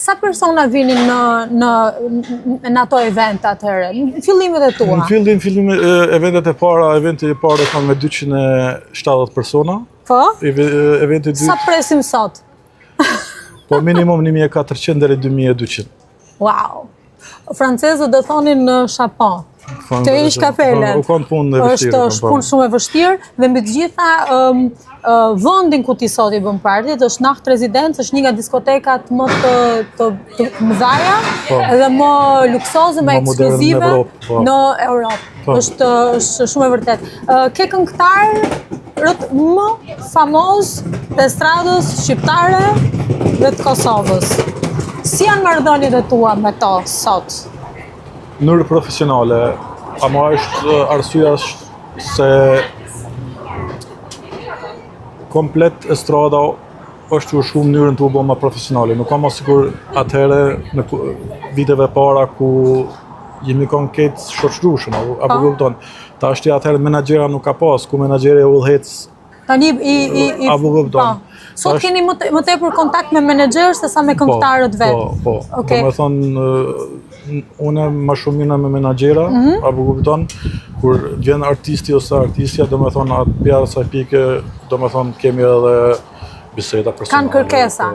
Sa persona vinin në ato event atëherë? Në fillimet e tua? Në fillim eventet e para, eventi i parë kanë me 270 persona. Po? Eventi i dytë. Sa presim sot? Po minimum 1400 deri 2200. Wow. Francezët do thonin në chapon. Të ish kapele. Është punë shumë e vështirë dhe mbi të gjitha vendin ku ti sot i bën partit është Nacht Residence, është një nga diskotekat më të mëdha edhe më luksoze, më ekskluzive në Europë. Është shumë e vërtet. Ke këngëtar më famoz të estradës shqiptare dhe të Kosovës. Si janë marrëdhëniet e tua me to sot? Në mënyrë profesionale, ama është arsyeja se komplet estrada është u shumë mënyrën të u bë më profesionale. Nuk kam asigur atëherë në viteve para ku jemi kanë këtë shoqërueshëm, apo kupton. Tash atëherë menaxhera nuk ka pas, ku menaxheri udhëhec. Tani apo kupton. Sot keni më tepër kontakt me menaxher se sa me këngëtarët vetë. Po. Domethënë unë më shumë jena me menaxhera, apo kupton, kur vjen artisti ose artistja, domethënë atë pjesë sa pike, domethënë kemi edhe biseda personale. Kanë kërkesa.